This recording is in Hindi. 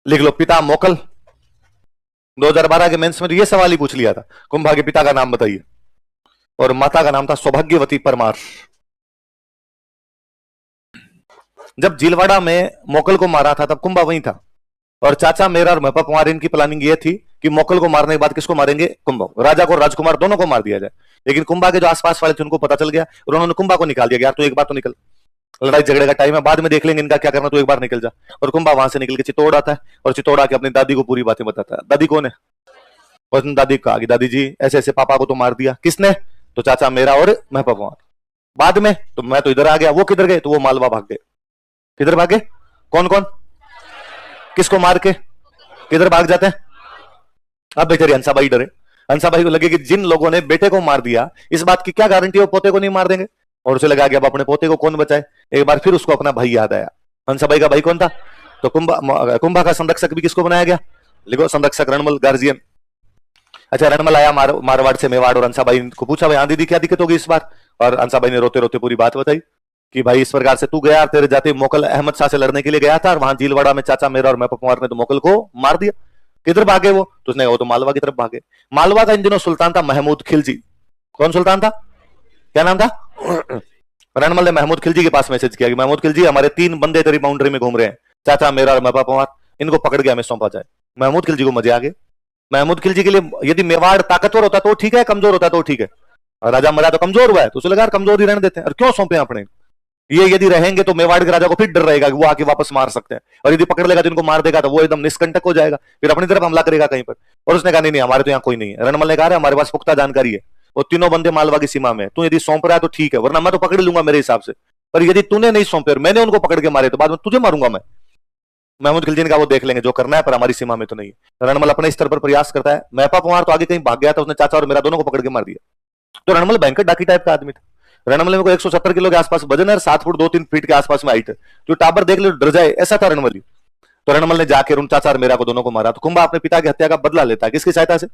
लिख लो, पिता मोकल। 2012 के मेंस में तो ये सवाल ही पूछ लिया था, कुंभा के पिता का नाम बताइए, और माता का नाम था सौभाग्यवती परमार। जब झीलवाड़ा में मोकल को मारा था तब कुंभा वहीं था, और चाचा मेरा और महपा कुमार इनकी प्लानिंग ये थी कि मोकल को मारने के बाद किसको मारेंगे, कुंभा, राजा को, राजकुमार दोनों को मार दिया जाए। लेकिन कुंभा के जो आसपास वाले थे उनको पता चल गया और उन्होंने कुंभा को निकाल दिया, यार तू एक बार तो निकल, लड़ाई झगड़े का टाइम है, बाद में देख लेंगे इनका क्या करना, तू एक बार निकल जा। और कुंभा वहां से निकल के चित्तौड़ आता है और चित्तौड़ आके अपनी दादी को पूरी बातें बताता है। दादी कौन है? और दादी कहा कि दादी जी ऐसे ऐसे पापा को तो मार दिया। किसने? तो चाचा मेरा और महपा कुमार। बाद में तो मैं तो इधर आ गया, वो किधर गए? तो वो मालवा भाग गए। किधर भागे? कौन कौन? किसको मार के किधर भाग जाते हैं? अब बेचारी हंसाबाई डरे। हंसाबाई को लगे कि जिन लोगों ने बेटे को मार दिया, इस बात की क्या गारंटी है वो पोते को नहीं मार देंगे। और उसे लगा कि अब अपने पोते को कौन बचाए। एक बार फिर उसको अपना भाई याद आया। हंसाबाई का भाई कौन था? तो कुंभा का संरक्षक भी किसको बनाया गया? लिखो, संरक्षक रणमल, गार्जियन। अच्छा, रणमल आया मारवाड़ से मेवाड़, और हंसाबाई को पूछा भाई हाँ दीदी क्या दिक्कत होगी इस बार? और हंसाबाई ने रोते रोते पूरी बात बताई कि भाई इस प्रकार से तू गया, तेरे जाते मोकल अहमद शाह से लड़ने के लिए गया था, और वहां झीलवाड़ा में चाचा मेरा और महपा कुमार ने तो मोकल को मार दिया। किधर भागे वो? तो उसने वो तो मालवा की तरफ भागे। मालवा का इन दिनों सुल्तान था महमूद खिलजी। कौन सुल्तान था? क्या नाम था? रणमल ने महमूद खिलजी के पास मैसेज किया कि महमूद खिलजी हमारे 3 बंदे तेरी बाउंड्री में घूम रहे हैं, चाचा मेरा और महपा कुमार, इनको पकड़ के हमें सौंपा जाए। महमूद खिलजी को मजे आ गए। महमूद खिलजी के लिए यदि मेवाड़ ताकतवर होता तो ठीक है, कमजोर होता तो ठीक है। और राजा मरा तो कमजोर हुआ है, तो उसे लगा कमजोर ही रहने देते हैं, और क्यों सौंपे अपने। ये यदि रहेंगे तो मेवाड़ के राजा को फिर डर रहेगा कि वो आके वापस मार सकते हैं, और यदि पकड़ लेगा तो इनको मार देगा तो वो एकदम निष्कंटक हो जाएगा, फिर अपनी तरफ हमला करेगा कहीं पर। और उसने कहा नहीं हमारे तो यहाँ कोई नहीं है। रणमल ने कहा हमारे पास पुख्ता जानकारी है, वो 3 बंदे मालवा की सीमा में, तू यदि सौंप रहा है तो ठीक है, वरना मैं तो पकड़ लूंगा मेरे हिसाब से, पर यदि तूने नहीं सौंपे और मैंने उनको पकड़ के मारे तो बाद में तुझे मारूंगा मैं। महमूद खिलजी ने कहा वो देख लेंगे जो करना है, पर हमारी सीमा में तो नहीं है। रणमल अपने स्तर पर प्रयास करता है। महपा कुमार तो आगे कहीं भाग गया था, उसने चाचा और मेरा दोनों को पकड़ के मार दिया। तो रणमल भयंकर डाकी टाइप का आदमी था। रणमल में को 170 किलो के आसपास वजन है, 7 फुट 2-3 फीट के आसपास में हाइट है, जो टाबर देख ले डर जाए, ऐसा था रणमल। तो रणमल ने जाकर उन चाचा और मेरा को दोनों को मारा। तो कुंभा अपने पिता की हत्या का बदला लेता है, किसकी सहायता से?